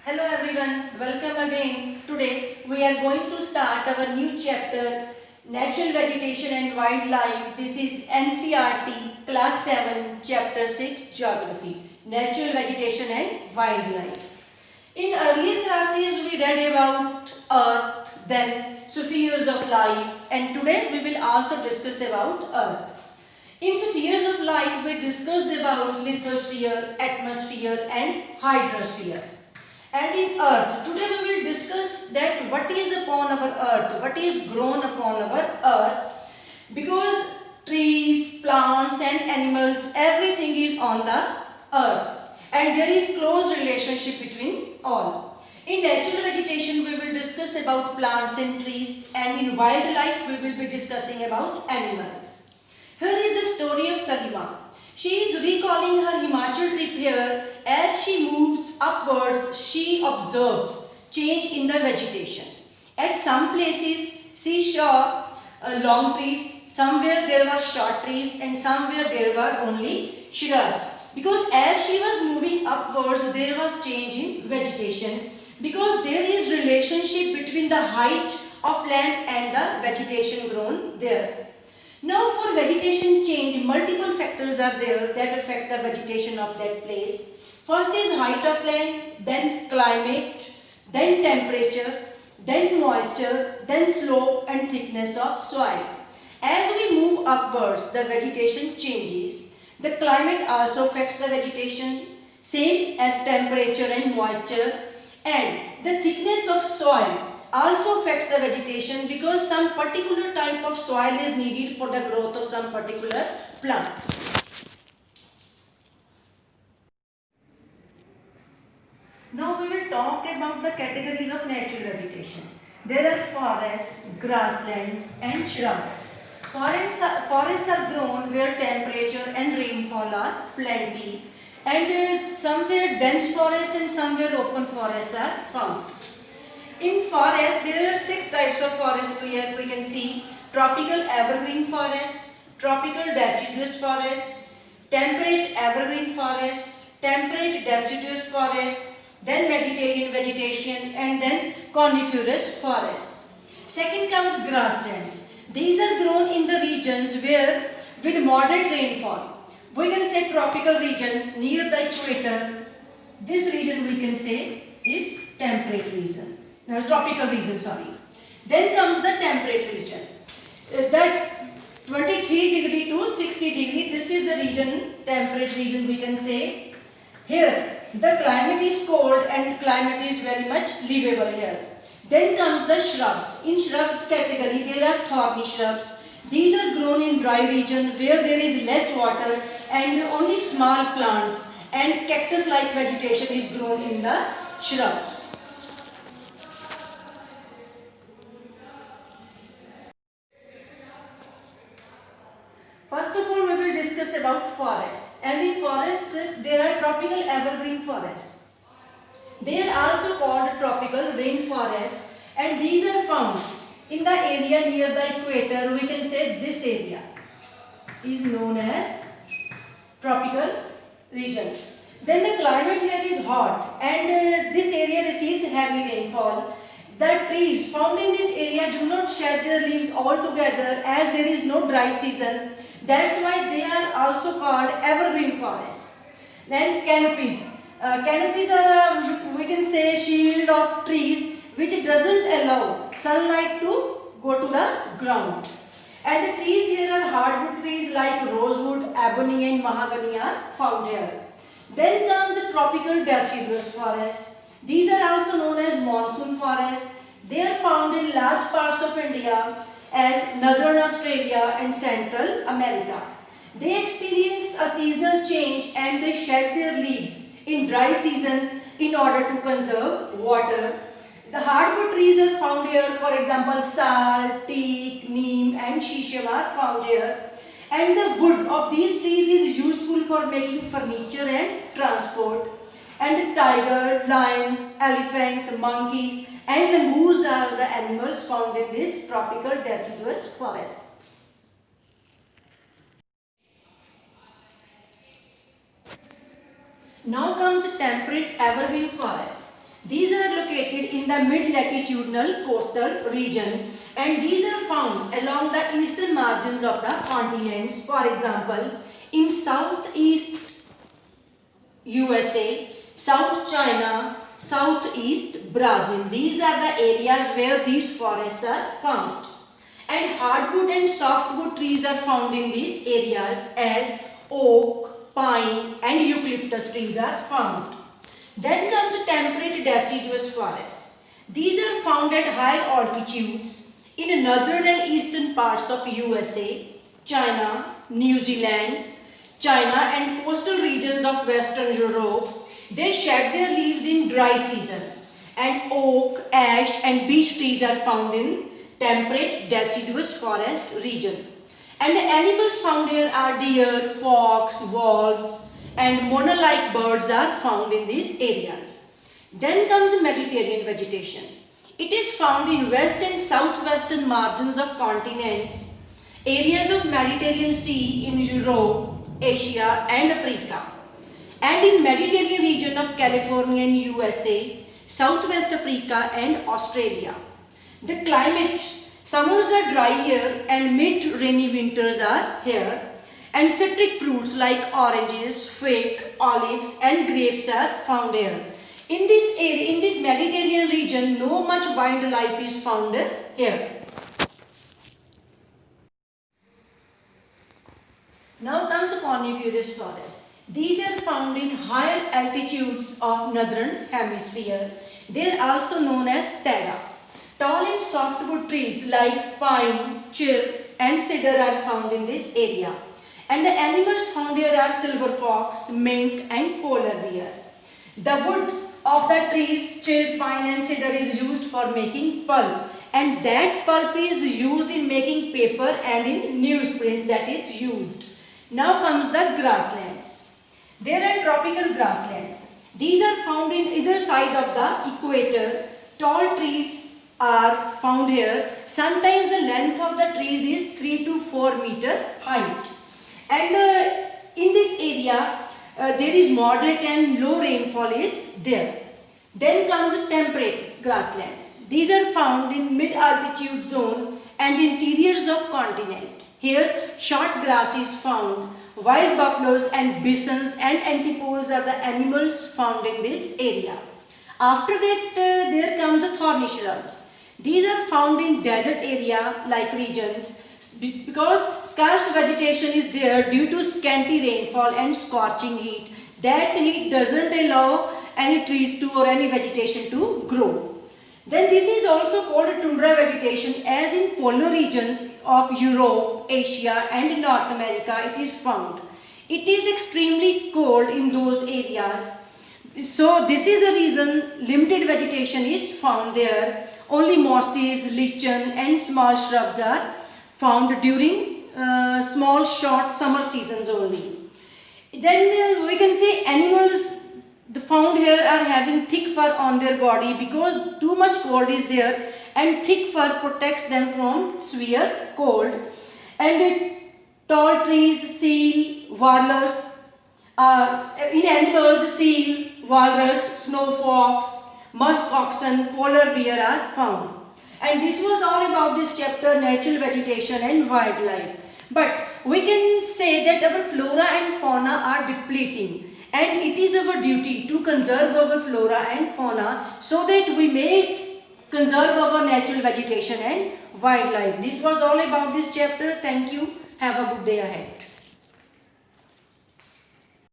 Hello everyone, welcome again. Today we are going to start our new chapter, Natural Vegetation and Wildlife. This is NCERT Class 7, Chapter 6, Geography, Natural Vegetation and Wildlife. In earlier classes we read about Earth, then spheres of life, and today we will also discuss about Earth. In spheres of life we discussed about lithosphere, atmosphere and hydrosphere. And in earth, today we will discuss that what is upon our earth, what is grown upon our earth, because trees, plants and animals, everything is on the earth and there is close relationship between all. In natural vegetation we will discuss about plants and trees, and in wildlife we will be discussing about animals. Here is the story of Salima. She is recalling her Himachal trip here. As she moves upwards, she observes change in the vegetation. At some places, she saw long trees, somewhere there were short trees and somewhere there were only shrubs. Because as she was moving upwards, there was change in vegetation. Because there is relationship between the height of land and the vegetation grown there. Now for vegetation change, multiple factors are there that affect the vegetation of that place. First is height of land, then climate, then temperature, then moisture, then slope and thickness of soil. As we move upwards, the vegetation changes. The climate also affects the vegetation, same as temperature and moisture, and the thickness of soil also affects the vegetation because some particular type of soil is needed for the growth of some particular plants. Now we will talk about the categories of natural vegetation. There are forests, grasslands and shrubs. Forests are grown where temperature and rainfall are plenty, and somewhere dense forests and somewhere open forests are found. In forest, there are 6 types of forest here. We can see tropical evergreen forests, tropical deciduous forests, temperate evergreen forests, temperate deciduous forests, then Mediterranean vegetation, and then coniferous forests. Second comes grasslands. These are grown in the regions where with moderate rainfall. We can say tropical region near the equator. This region we can say is temperate region. Tropical region, sorry. Then comes the temperate region. That 23 degree to 60 degree, this is the region, temperate region we can say. Here, the climate is cold and climate is very much livable here. Then comes the shrubs. In shrubs category, there are thorny shrubs. These are grown in dry region where there is less water and only small plants, and cactus-like vegetation is grown in the shrubs. First of all, we will discuss about forests. And in forests, there are tropical evergreen forests. They are also called tropical rainforests, and these are found in the area near the equator. We can say this area is known as tropical region. Then the climate here is hot, and this area receives heavy rainfall. The trees found in this area do not shed their leaves altogether as there is no dry season. That's why they are also called evergreen forests. Then canopies. Canopies are, we can say, shield of trees which doesn't allow sunlight to go to the ground. And the trees here are hardwood trees like rosewood, ebony and mahogany are found here. Then comes the tropical deciduous forests. These are also known as monsoon forests. They are found in large parts of India as northern Australia and Central America. They experience a seasonal change and they shed their leaves in dry season in order to conserve water. The hardwood trees are found here, for example sal, teak, neem and shisham are found here. And the wood of these trees is useful for making furniture and transport. And the tiger, lions, elephant, monkeys and lemurs are the animals found in this tropical deciduous forest. Now comes temperate evergreen forests. These are located in the mid-latitudinal coastal region, and these are found along the eastern margins of the continents. For example, in southeast USA, South China, Southeast Brazil. These are the areas where these forests are found. And hardwood and softwood trees are found in these areas, as oak, pine and eucalyptus trees are found. Then comes temperate deciduous forests. These are found at high altitudes in northern and eastern parts of USA, China, New Zealand, China and coastal regions of Western Europe. They shed their leaves in dry season, and oak, ash and beech trees are found in temperate deciduous forest region. And the animals found here are deer, fox, wolves and mono-like birds are found in these areas. Then comes Mediterranean vegetation. It is found in west and southwestern margins of continents, areas of Mediterranean Sea in Europe, Asia and Africa, and in Mediterranean region of California and USA, Southwest Africa and Australia. The climate, summers are dry here and mid-rainy winters are here, and citric fruits like oranges, fig, olives and grapes are found here. In this area, in this Mediterranean region, no much wildlife is found here. Now comes the coniferous forest. These are found in higher altitudes of northern hemisphere. They are also known as taiga. Tall and softwood trees like pine, chir and cedar are found in this area. And the animals found here are silver fox, mink and polar bear. The wood of the trees, chir, pine and cedar is used for making pulp. And that pulp is used in making paper and in newsprint that is used. Now comes the grasslands. There are tropical grasslands. These are found in either side of the equator. Tall trees are found here. Sometimes the length of the trees is 3 to 4 meter height. And in this area, there is moderate and low rainfall is there. Then comes temperate grasslands. These are found in mid-altitude zone and interiors of continent. Here, short grass is found. Wild buffaloes and bisons and antipodes are the animals found in this area. After that, there comes the thorny shrubs. These are found in desert area like regions because scarce vegetation is there due to scanty rainfall and scorching heat. That heat doesn't allow any trees to or any vegetation to grow. Then this is also called tundra vegetation, as in polar regions of Europe, Asia and North America it is found. It is extremely cold in those areas. So this is the reason limited vegetation is found there. Only mosses, lichen and small shrubs are found during small short summer seasons only. Then we can say animals found here are having thick fur on their body because too much cold is there, and thick fur protects them from severe cold. And tall trees, seal, walrus, in animals seal, walrus, snow fox, musk oxen, polar bear are found. And this was all about this chapter, natural vegetation and wildlife. But we can say that our flora and fauna are depleting, and it is our duty to conserve our flora and fauna so that we may conserve our natural vegetation and wildlife. This was all about this chapter. Thank you. Have a good day ahead.